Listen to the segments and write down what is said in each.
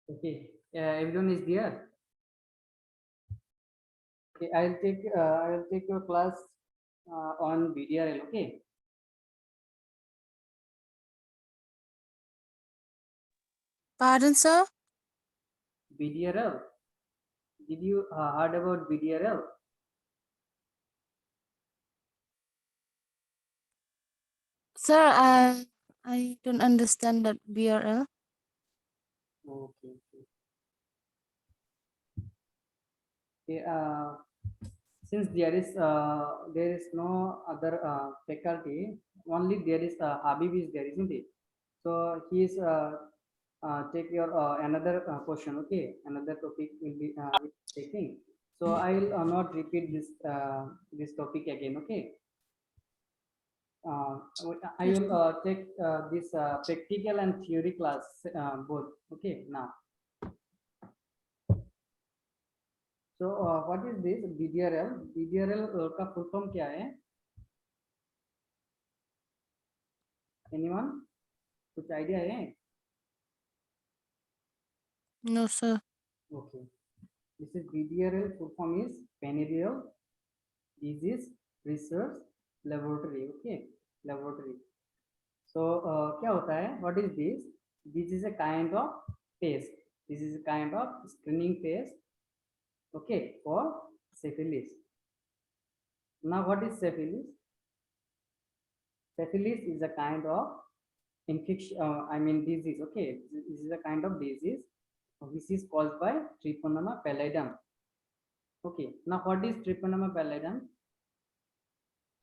Okay, everyone is there. Okay, I'll take your class on BDRL. Okay, Pardon, sir? BDRL. Did you heard about BDRL? Sir, I don't understand that BRL. Okay, okay. Okay, since there is no other faculty, only there is Habib is there, isn't it? So he is take your another question. Okay, another topic will be taking. So I will not repeat this topic again. Okay, uh, I Yes, will sir. take this practical and theory class both. Okay, now. So what is this BDRL? BDRL का full form क्या है? Anyone? कुछ idea है? No, sir. Okay. This is BDRL. Full form is Venereal Disease Research Laboratory. Okay, laboratory. So क्या होता है? What is this? This is a kind of test. This is a kind of screening test. Okay, for syphilis. Now, what is syphilis? Syphilis is a kind of infection. I mean disease. Okay, this is a kind of disease which is caused by Treponema pallidum. Okay, now what is Treponema pallidum?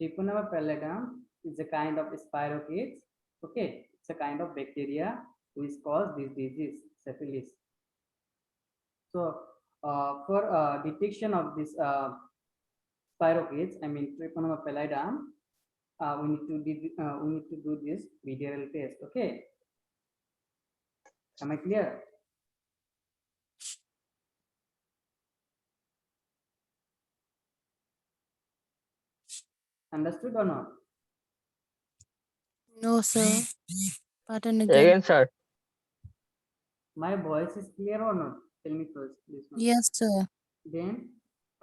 Treponema pallidum is a kind of spirochetes. Okay, it's a kind of bacteria which cause this disease, syphilis. So, for detection of this spirochetes, I mean Treponema pallidum, we need to do this BDRL test. Okay, am I clear? Understood or not? No, sir. Pardon again. Again, sir. My voice is clear or not? Tell me first this one. Yes, sir. Then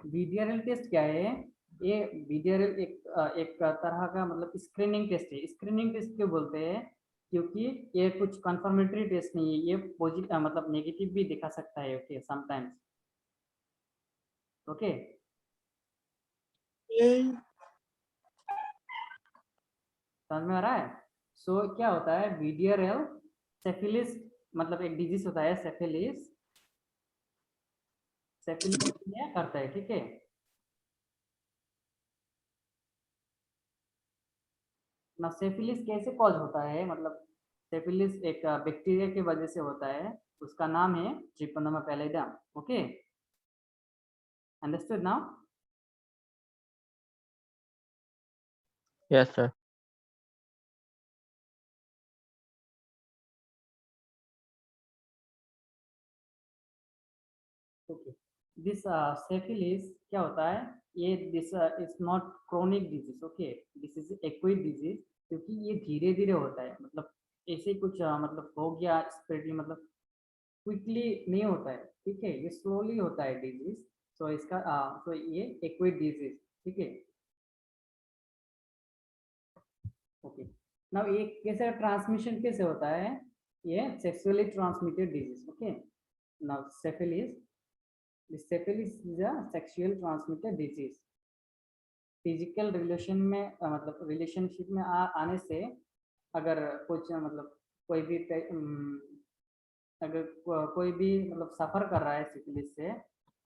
BDRL test क्या है? ये BDRL एक तरह का मतलब screening test है. Screening test क्यों बोलते हैं? क्योंकि ये कुछ कंफर्मेटरी टेस्ट नहीं है. ये पॉजिटिव मतलब नेगेटिव भी दिखा सकता है. Okay, sometimes. ओके, समझ में आ रहा है? सो क्या होता है BDRL? सेफिलिस मतलब एक डिजीज होता है सेफिलिस. सेफिलिस क्या करता है? ठीक है. ना सेफिलिस कैसे कॉज होता है? मतलब सेफिलिस एक बैक्टीरिया की वजह से होता है. उसका नाम है Treponema pallidum. Okay, understood now? Yes, sir. Okay, this syphilis क्या होता है? ये this is not chronic disease. Okay, this is acute disease. क्योंकि ये धीरे धीरे होता है. मतलब ऐसे कुछ मतलब हो गया स्प्रेड, मतलब क्विकली नहीं होता है. ठीक है, ये स्लोली होता है डिजीज. तो इसका तो ये एक्यूट डिजीज. ठीक है. ओके, नाउ ये कैसे ट्रांसमिशन कैसे होता है? ये sexually transmitted disease. Okay, now syphilis. This syphilis is a sexual transmitted disease. Physical relation में मतलब रिलेशनशिप में आने से अगर कुछ मतलब कोई भी अगर कोई भी मतलब सफर कर रहा है सिफिलिस से,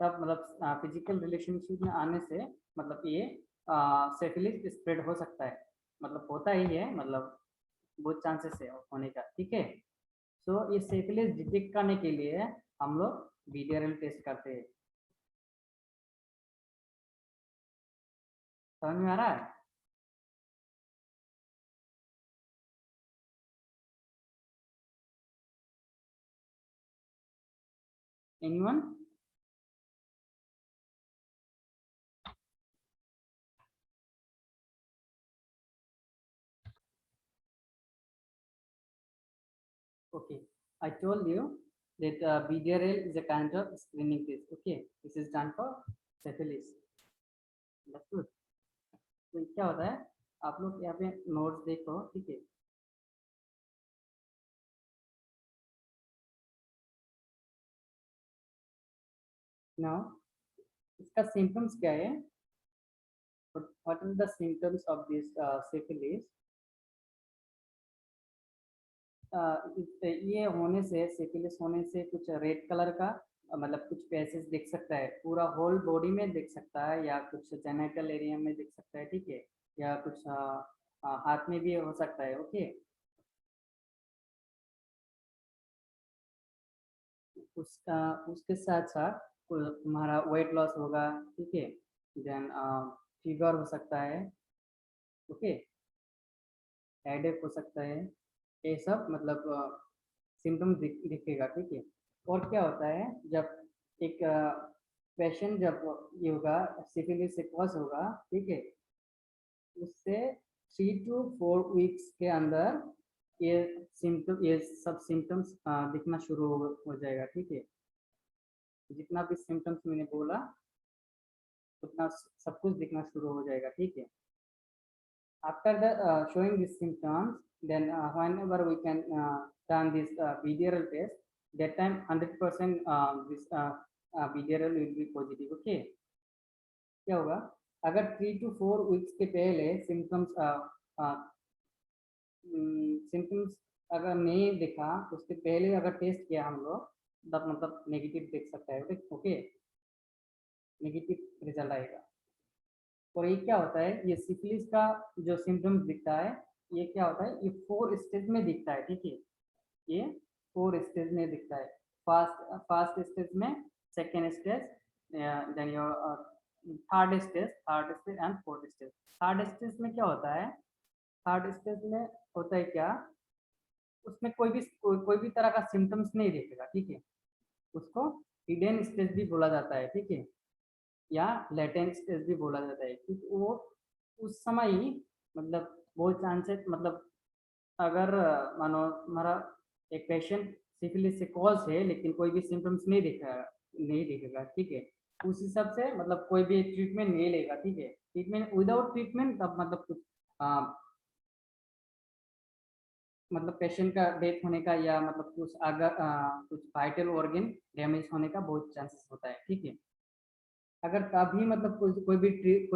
तब मतलब फिजिकल रिलेशनशिप में आने से मतलब ये सिफिलिस स्प्रेड हो सकता है. मतलब होता ही है, मतलब बहुत चांसेस है होने का. ठीक है. सो ये सिफिलिस डिटेक्ट करने के लिए हम लोग BDRL टेस्ट करते हैं. समझ में आ रहा है? Anyone? Okay, I told you that BDRL is a kind of screening test. Okay, this is done for syphilis. That's good. तो क्या होता है, आप लोग यहाँ पे नोट्स देखो, ठीक है। Now इसका सिम्टम्स क्या है? What are the symptoms of this syphilis? ये होने से, सिफिलिस होने से कुछ रेड कलर का मतलब कुछ पैसेज दिख सकता है, पूरा होल बॉडी में दिख सकता है, या कुछ जेनिटल एरिया में दिख सकता है, ठीक है, या कुछ हाथ में भी हो सकता है। ओके, उसके साथ साथ तुम्हारा वेट लॉस होगा, ठीक है, देन फीवर हो सकता है, ओके, हेडेक हो सकता है, ये सब मतलब सिम्टम्स दिखेगा, ठीक है। और क्या होता है, जब एक पेशेंट जब ये होगा सिफिलिस से पॉज होगा, ठीक है, उससे 3 to 4 वीक्स के अंदर ये ये सब सिम्टम्स दिखना शुरू हो जाएगा, ठीक है। जितना भी सिम्टम्स मैंने बोला उतना सब कुछ दिखना शुरू हो जाएगा, ठीक है। After the showing these symptoms, then whenever we can done this BDRL test, that time 100% this BDRL will be positive. Okay, क्या होगा, अगर 3 to 4 वीक्स के पहले सिम्टम्स अगर नहीं दिखा, उसके पहले अगर टेस्ट किया हम लोग, तब मतलब नेगेटिव देख सकता है। ओके, नेगेटिव रिजल्ट आएगा। और ये क्या होता है, ये सिफिलिस का जो सिम्टम्स दिखता है, ये क्या होता है, ये 4 स्टेज में दिखता है, ठीक है, ये 4 स्टेज में दिखता है। फर्स्ट स्टेज में, second stage, then your third stage and fourth stage. Third stage में क्या होता है, थर्ड स्टेज में होता है क्या, उसमें कोई भी तरह का सिम्टम्स नहीं दिखेगा, ठीक है, उसको हिडन स्टेज भी बोला जाता है, ठीक है, या लेटेंट स्टेज भी बोला जाता है, क्योंकि वो उस समय ही मतलब बहुत चांसेस, मतलब अगर मानो हमारा एक पेशेंट सिफिलिस से कॉज है लेकिन कोई भी सिम्टम्स नहीं दिखेगा, ठीक है, उस हिसाब से मतलब कोई भी ट्रीटमेंट नहीं लेगा, ठीक है। ट्रीटमेंट विदाउट ट्रीटमेंट तब मतलब कुछ मतलब पेशेंट का डेथ होने का या मतलब कुछ अगर कुछ वाइटल ऑर्गन डैमेज होने का बहुत चांसेस होता है, ठीक है। अगर तभी मतलब कोई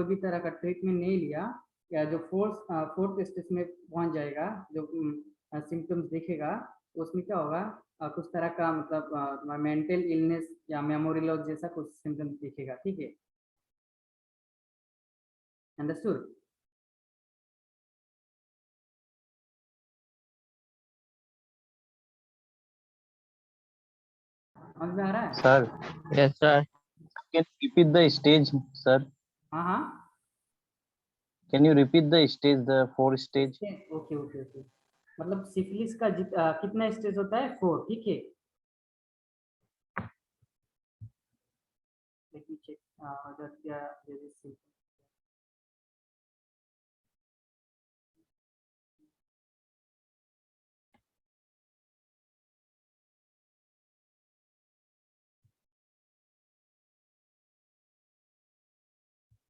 भी तरह का ट्रीटमेंट नहीं लिया, या जो फोर्थ स्टेज में पहुंच जाएगा, जो सिम्टम्स दिखेगा, तो उसमें क्या होगा, कुछ तरह का मतलब मेंटल इलनेस या मेमोरी लॉस जैसा कुछ सिम्टम्स दिखेगा, ठीक है। अंडरस्टूड? समझ में आ रहा है? Sir, yes, sir. Can you repeat the stage, sir? हाँ हाँ, Can you repeat the stage, the 4 stage? Okay okay okay. मतलब सिफिलिस का कितना स्टेज होता है, 4, ठीक है। लेट मी चेक अदर क्या there is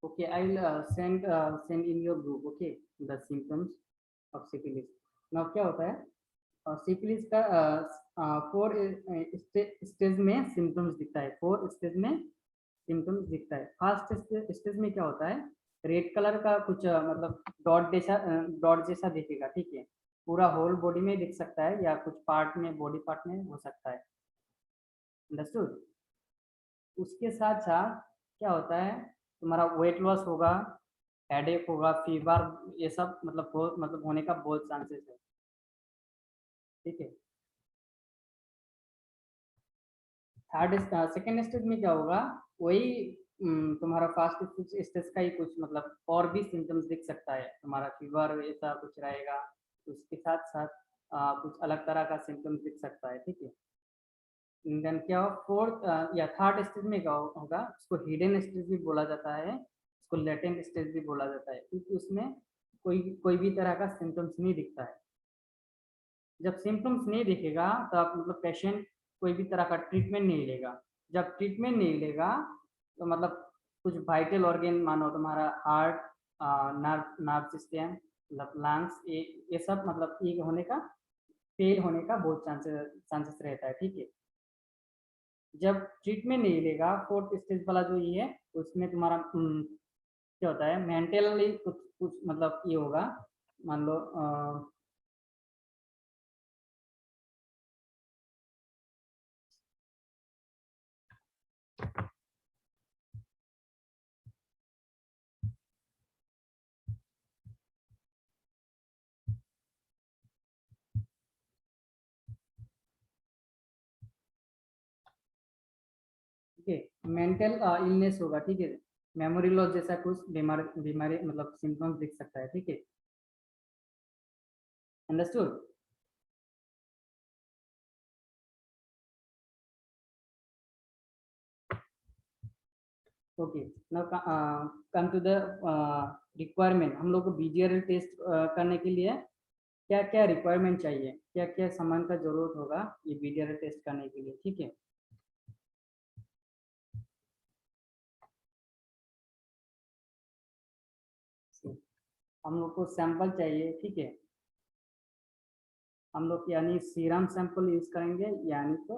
okay, I'll send in your group, okay, the symptoms of syphilis. Now क्या होता है, सिफिलिस का 4 स्टेज में सिम्टम्स दिखता है, 4 स्टेज में सिम्टम्स दिखता है। फर्स्ट स्टेज में क्या होता है, रेड कलर का कुछ मतलब डॉट जैसा दिखेगा, ठीक है, पूरा होल बॉडी में दिख सकता है या कुछ पार्ट में, बॉडी पार्ट में हो सकता है। अंडरस्टूड? उसके साथ साथ क्या होता है, तुम्हारा वेट लॉस होगा, हेडेक होगा, फीवर, ये सब मतलब होने का बहुत चांसेस है, ठीक है। सेकेंड स्टेज में क्या होगा, वही तुम्हारा फर्स्ट स्टेज का ही कुछ मतलब और भी सिम्टम्स दिख सकता है, तुम्हारा फीवर ऐसा कुछ रहेगा, उसके साथ साथ कुछ अलग तरह का सिम्टम्स दिख सकता है, ठीक है। देन क्या हो, फोर्थ या थर्ड स्टेज में क्या होगा, उसको हिडन स्टेज भी बोला जाता है, उसको लेटेंट स्टेज भी बोला जाता है, क्योंकि उसमें कोई भी तरह का सिम्टम्स नहीं दिखता है। जब सिम्टम्स नहीं दिखेगा तो आप मतलब पेशेंट कोई भी तरह का ट्रीटमेंट नहीं लेगा। जब ट्रीटमेंट नहीं लेगा तो मतलब कुछ वाइटल ऑर्गन मानो तुम्हारा हार्ट, नर्व सिस्टम, मतलब लंग्स, ये सब मतलब ये होने का, फेल होने का बहुत चांसेस रहता है। ठीक है, जब ट्रीटमेंट नहीं लेगा, फोर्थ स्टेज वाला जो ये है, उसमें तुम्हारा क्या होता है, मेंटली कुछ कुछ मतलब ये होगा, मान लो ठीक है, मेंटल इलनेस होगा। ठीक है, मेमोरी लॉस जैसा कुछ बीमारी मतलब सिम्टम्स दिख सकता है। ठीक है, understood. Okay, now come to the requirement. हम लोग को बीजीआरएल टेस्ट करने के लिए क्या क्या रिक्वायरमेंट चाहिए, क्या क्या सामान का जरूरत होगा ये बीजीआरएल टेस्ट करने के लिए। ठीक है, हम लोग को सैंपल चाहिए। ठीक है, हम लोग यानी सीरम सैंपल यूज करेंगे, यानी तो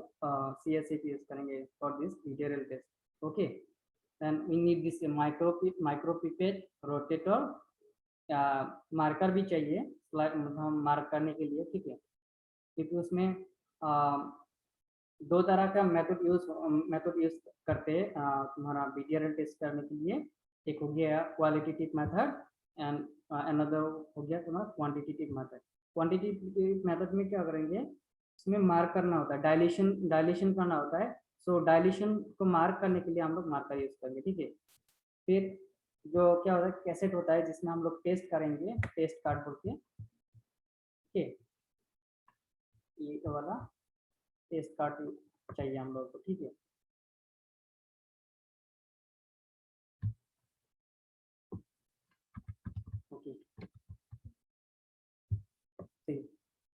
CSF यूज करेंगे for this BGRL test. Okay, then we need this micropipette, rotator, marker भी चाहिए मतलब हम मार्क करने के लिए। ठीक है, क्योंकि उसमें दो तरह का मेथड यूज करते हैं तुम्हारा बीजीआरएल टेस्ट करने के लिए। एक हो गया क्वालिटेटिव मेथड एंड अनदर हो गया तुम्हारा क्वांटिटेटिव मेथड। क्वांटिटेटिव मेथड में क्या करेंगे, इसमें मार्क करना होता है, डायलेशन करना होता है। सो डायलेशन को मार्क करने के लिए हम लोग मार्कर यूज करेंगे। ठीक है, फिर जो क्या होता है, कैसेट होता है जिसमें हम लोग टेस्ट करेंगे, टेस्ट कार्ड बोल के। ठीक है, ये वाला टेस्ट कार्ड चाहिए हम लोग को। ठीक है, ओके, ठीक।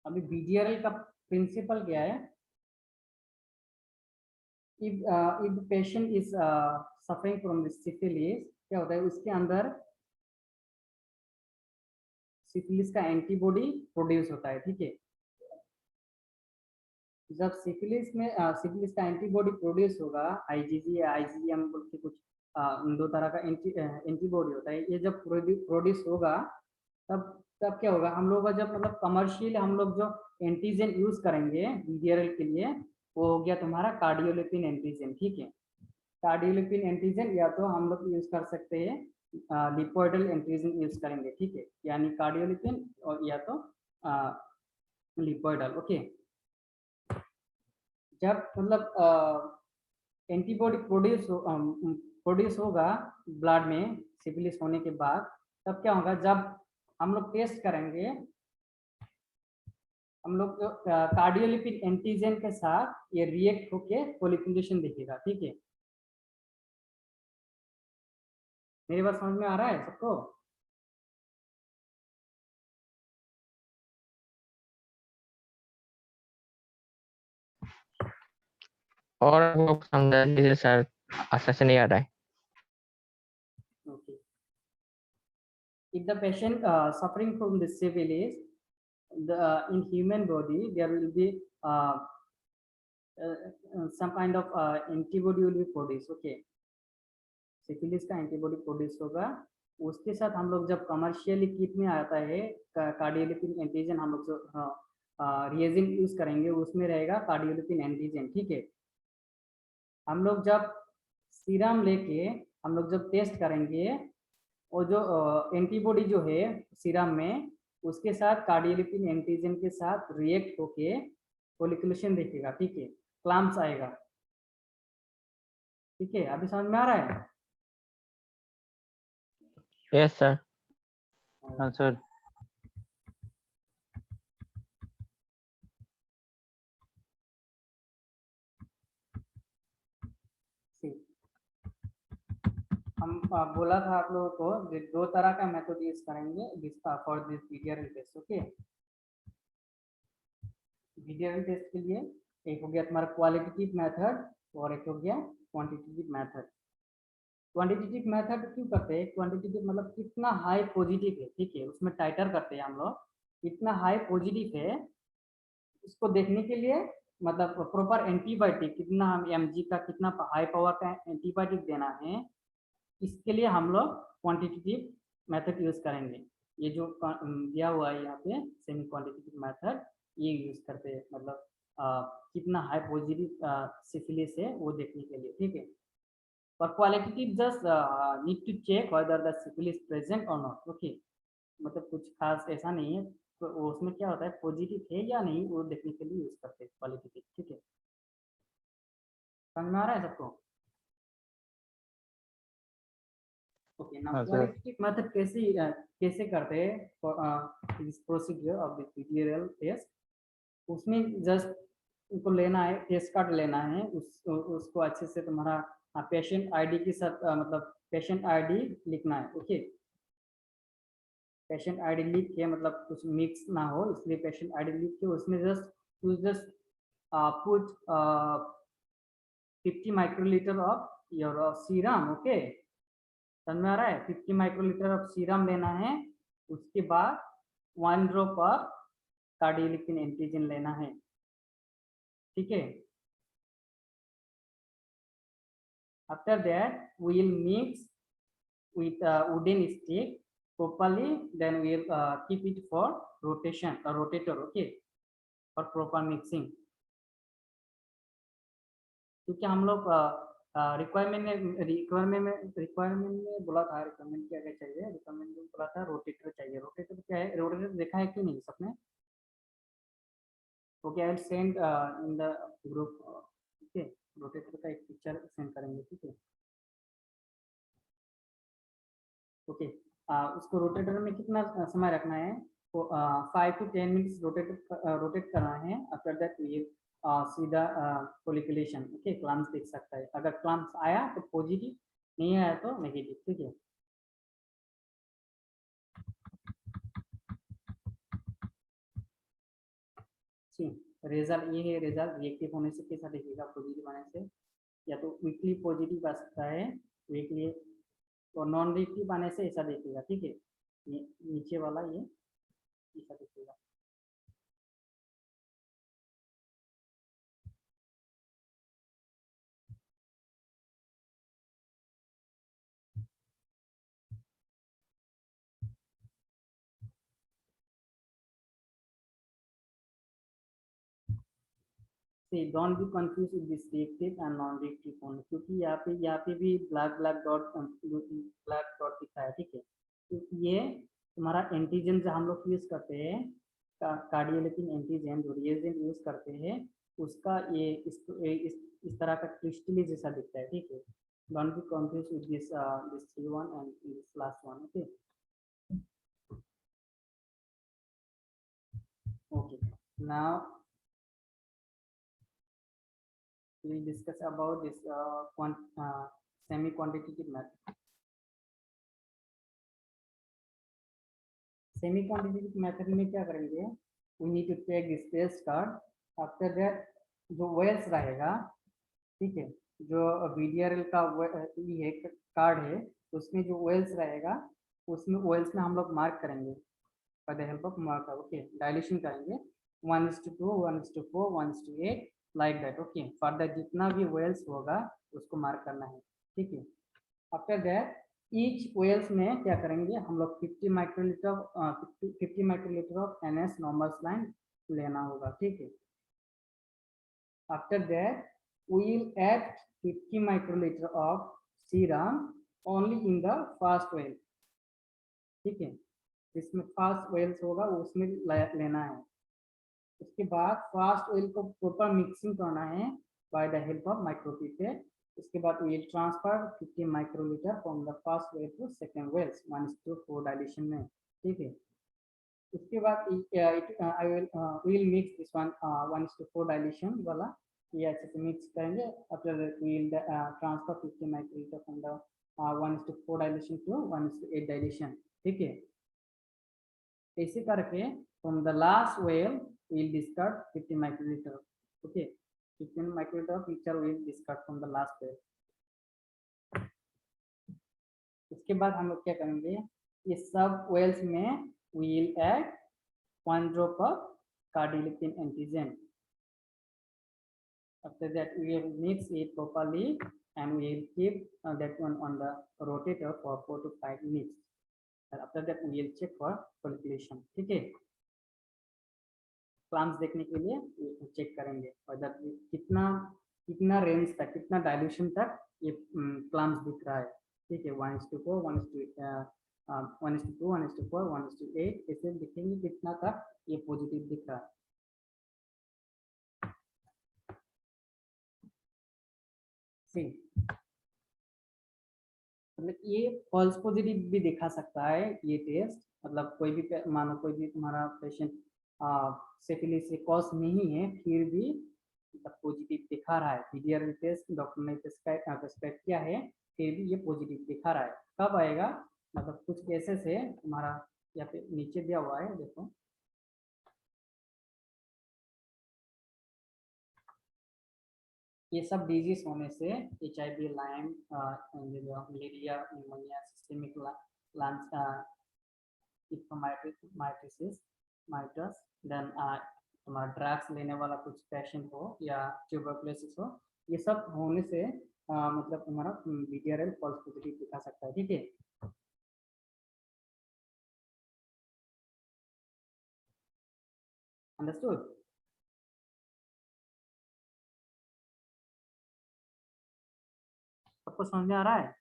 अभी बीजीआरएल का प्रिंसिपल क्या है, if the patient is suffering from the syphilis, क्या होता है उसके अंदर सिफिलिस का एंटीबॉडी प्रोड्यूस होता है। ठीक है, जब सिफिलिस का एंटीबॉडी प्रोड्यूस होगा, IgG या IgM बोल के कुछ दो तरह का एंटीबॉडी होता है, ये जब प्रोड्यूस होगा तब तब क्या होगा, हम लोग का जब मतलब कमर्शियल हम लोग जो एंटीजन यूज करेंगे बीजीआरएल के लिए, वो हो गया तुम्हारा कार्डियोलिपिन एंटीजन। ठीक है, कार्डियोलिपिन एंटीजन या तो हम लोग यूज कर सकते हैं लिपोइडल एंटीजन यूज करेंगे। ठीक है, यानी कार्डियोलिपिन और या तो लिपोइडल। ओके, जब मतलब एंटीबॉडी प्रोड्यूस होगा ब्लड में सिफिलिस होने के बाद, तब क्या होगा, जब हम लोग टेस्ट करेंगे, हम लोग कार्डियोलिपिन एंटीजन के साथ ये रिएक्ट होके फॉलिकुलेशन दिखेगा। ठीक है, मेरी बात समझ में आ रहा है सबको? और लोग समझा दीजिए सर, अच्छा से नहीं आ रहा है। Okay. If the patient suffering from the syphilis, in human body there will be some kind of antibody will be produced. Okay, syphilis का एंटीबॉडी प्रोड्यूस होगा, उसके साथ हम लोग जब कमर्शियली किट में आता है कार्डियोलिपिन एंटीजन, हम लोग जो रिएजेंट यूज करेंगे उसमें रहेगा कार्डियोलिपिन एंटीजन। ठीक है, हम लोग जब सीरम लेके हम लोग जब टेस्ट करेंगे, और जो एंटीबॉडी जो है सीरम में, उसके साथ कार्डियोलिपिन एंटीजन के साथ रिएक्ट होके फॉलिकुलेशन दिखेगा। ठीक है, क्लैम्प्स आएगा। ठीक है, अभी समझ में आ रहा है? Yes sir. हाँ सर। हम बोला था आप लोगों को दो तरह का मेथड यूज करेंगे for this BGRL test. Okay, BGRL test के लिए एक हो गया गया तुम्हारा क्वालिटेटिव मेथड और एक हो गया क्वांटिटेटिव मेथड। क्वांटिटेटिव मेथड क्यों करते हैं? क्वांटिटेटिव मतलब कितना हाई पॉजिटिव है, ठीक है, उसमें टाइटर करते हैं हम लोग, कितना हाई पॉजिटिव है उसको देखने के लिए, मतलब प्रॉपर एंटीबायोटिक कितना हम mg का कितना हाई पावर का एंटीबायोटिक देना है, इसके लिए हम लोग क्वांटिटेटिव मेथड यूज करेंगे। ये जो दिया हुआ है यहाँ पे सेमी क्वांटिटेटिव मेथड, ये यूज करते हैं, मतलब कितना हाई पॉजिटिव सिफिलिस है वो देखने के लिए, ठीक है। पर qualitative just need to check whether the syphilis present और नॉट, ओके, मतलब कुछ खास ऐसा नहीं है, तो उसमें क्या होता है पॉजिटिव है या नहीं वो देखने के लिए यूज करते हैं क्वालिटेटिव, ठीक है। समझ में आ रहा है सबको? ओके, नाउ क्वालिटेटिव मेथड कैसे करते हैं this procedure of the PTRL test. उसमें जस्ट उनको लेना है, टेस्ट कार्ड लेना है, उसको अच्छे से तुम्हारा पेशेंट आईडी के साथ मतलब पेशेंट आईडी लिखना है, ओके। पेशेंट आईडी लिख के, मतलब कुछ मिक्स ना हो इसलिए पेशेंट आईडी लिख के उसमें just put 50 microlitre of your serum, okay, समझ में आ रहा है? 50 माइक्रोलीटर ऑफ सीरम लेना है, उसके बाद 1 ड्रॉप ऑफ कार्डियोलिपिन एंटीजन लेना है, ठीक है। After that we will mix with a wooden stick properly, then we will keep it for rotation or rotator, okay, for proper mixing। क्योंकि हम लोग रिक्वायरमेंट में बोला था, रिक्वायरमेंट क्या क्या चाहिए, रिक्वायरमेंट में बोला था रोटेटर चाहिए। रोटेटर क्या है? रोटेटर देखा है कि नहीं सबने? Okay, I will send in the group, okay, rotator का एक पिक्चर सेंड करेंगे, ठीक है। ओके, उसको रोटेटर में कितना समय रखना है? तो 5 to 10 मिनट्स रोटेट करना है। आफ्टर दैट ये सीधा फॉलिकुलेशन, ओके, क्लम्स देख सकता है। अगर क्लम्स आया तो पॉजिटिव, नहीं आया तो नेगेटिव, ठीक है। रिजल्ट ये है, रिजल्ट रिएक्टिव होने से कैसा दिखेगा, पॉजिटिव आने से, या तो वीकली पॉजिटिव आ सकता है, वीकली, और नॉन रिएक्टिव आने से ऐसा दिखेगा, ठीक है। ये नीचे वाला ये ऐसा दिखेगा। Don't be confuse with this reactive and non reactive only, क्योंकि यहाँ पे भी ब्लैक डॉट दिखा है, ठीक है। तो ये तुम्हारा एंटीजन जो हम लोग यूज करते हैं, कार्डियोलिपिन एंटीजन जो रिएजेंट यूज करते हैं, उसका ये इस तरह का क्रिस्टली जैसा दिखता है, ठीक है। Don't be confuse with this 3-1 and this last one, okay. Okay, now we discuss about this semi quantitative method। Semi quantitative method में क्या करेंगे? we need to take this test card। After that जो Wales रहेगा, ठीक है, जो VDRL का ये कार्ड है, उसमें जो वेल्स रहेगा, उसमें वेल्स में हम लोग मार्क करेंगे bye the help of marker, okay. Dilution करेंगे 1:2, 1:4, 1:8 लाइक दैट, ओके। फर्दर जितना भी वेल्स होगा उसको मार्क करना है, ठीक है। आफ्टर दैट ईच वेल्स में क्या करेंगे हम लोग 50 microlitre of NS normal line लेना होगा, ठीक है। After that we will add 50 microlitre of serum only in the first well, ठीक है। जिसमें फर्स्ट वेल्स होगा उसमें लेना है। उसके बाद फर्स्ट ऑयल को प्रॉपर मिक्सिंग करना है by the help of micropipette. उसके बाद we will transfer 50 microlitre from the first well to second wells 1:4 dilution में, ठीक है। उसके बाद I will mix this one 1:4 dilution वाला, ये अच्छे से मिक्स करेंगे। After that we will transfer 50 microlitre from the 1:4 dilution to 1:8 dilution, ठीक है। ऐसे करके from the last well we will discard 50 microliter, okay। 15 microliter of mixture we will discard from the last page. उसके बाद हम लोग क्या करेंगे, ये सब oils में we will add 1 drop of cardiolipin antigen. After that we will mix it properly and we will keep that one on the rotator for 4 to 5 minutes. And after that we will check for folliculation. ठीक है, क्लाम्स देखने के लिए check करेंगे whether कितना range तक, कितना dilution तक ये क्लाम्स दिख रहा है. ठीक है, 1:4, 1:2, 1:4, 1:8 ऐसे दिखेंगे कितना तक ये पॉजिटिव दिख रहा है. मतलब ये फॉल्स पॉजिटिव भी दिखा सकता है ये टेस्ट. मतलब कोई भी मानो कोई भी तुम्हारा पेशेंट सिफिलिस से कॉज नहीं है फिर भी मतलब पॉजिटिव दिखा रहा है. पीडीआर टेस्ट डॉक्टर ने प्रिस्क्राइब किया है फिर भी ये पॉजिटिव दिखा रहा है. कब आएगा, मतलब कुछ केसेस है तुम्हारा यहाँ पे नीचे दिया हुआ है, देखो ये सब डिजीज होने से HIV, Lyme, malaria, pneumonia, systemic माइटिस, देन तुम्हारा ड्रग्स लेने वाला कुछ पेशेंट हो या ट्यूबरकुलोसिस हो, ये सब होने से मतलब तुम्हारा BDRL फॉल्स पॉजिटिव दिखा सकता है. ठीक है, अंडरस्टूड. सबको समझ में आ रहा है?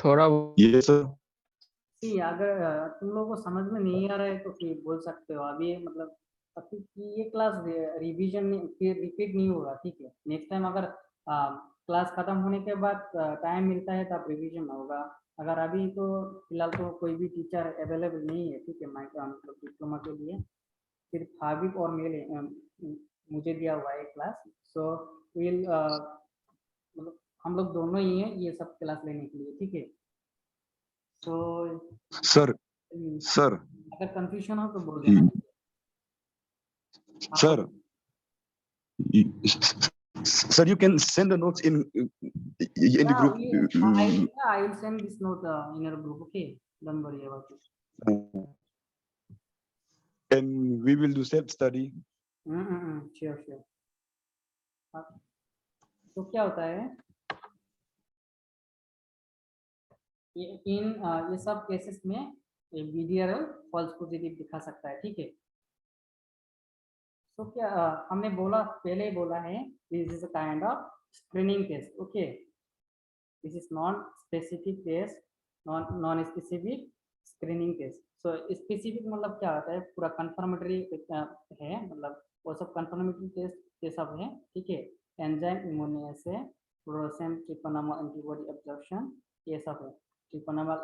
थोड़ा Yes, sir. अगर तुम लोगों को समझ में नहीं आ रहा है तो फिर बोल सकते हो. अभी मतलब अभी ये क्लास रिवीजन नहीं, फिर रिपीट नहीं होगा. ठीक है, नेक्स्ट टाइम अगर क्लास खत्म होने के बाद टाइम मिलता है तब रिवीजन होगा. अगर अभी तो फिलहाल तो कोई भी टीचर अवेलेबल नहीं है. ठीक है, मतलब डिप्लोमा के लिए सिर्फ हाबिब और मेरे मुझे दिया हुआ है क्लास. सो विल मतलब हम लोग दोनों ही हैं ये सब क्लास लेने के लिए. ठीक है, तो Sir, sir, अगर कंफ्यूजन हो तो बोल देना. sir. Sir, you can send the notes in the group. I will send this note in your group. Okay, don't worry about it. And we will do self-study. Sure. तो क्या होता है ये सब केसेस में BDRL फॉल्स पॉजिटिव दिखा सकता है. ठीक है, तो क्या हमने बोला, पहले ही बोला है, this is a kind of screening test. Okay, this is non specific test, non specific screening test. So specific मतलब क्या होता है, पूरा कंफर्मेटरी है, मतलब वो सब कंफर्मेटरी टेस्ट ये सब है. ठीक है, enzyme immunoassay, fluorescent treponema antibody absorption ये सब है. ट्रिकोनोमा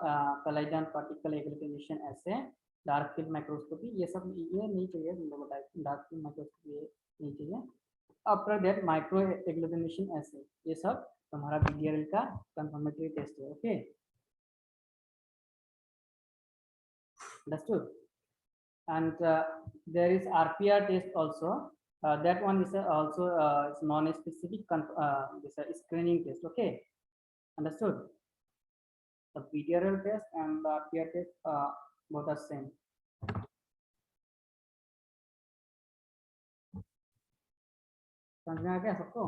कलाइडन पार्टिकल एग्रीगेशन ऐसे, डार्क फील्ड माइक्रोस्कोपी ये सब ये नहीं चाहिए तुम लोगों को. डार्क फील्ड माइक्रोस्कोपी ये नहीं चाहिए. आफ्टर दैट माइक्रो एग्रीगेशन ऐसे, ये सब तुम्हारा BDRL का कंफर्मेटरी टेस्ट है. Okay, understood. And there is RPR test also. That one is also is non-specific this screening test. Okay, understood. The BDRL test and the RPR test both are same. समझ में आ गया सबको?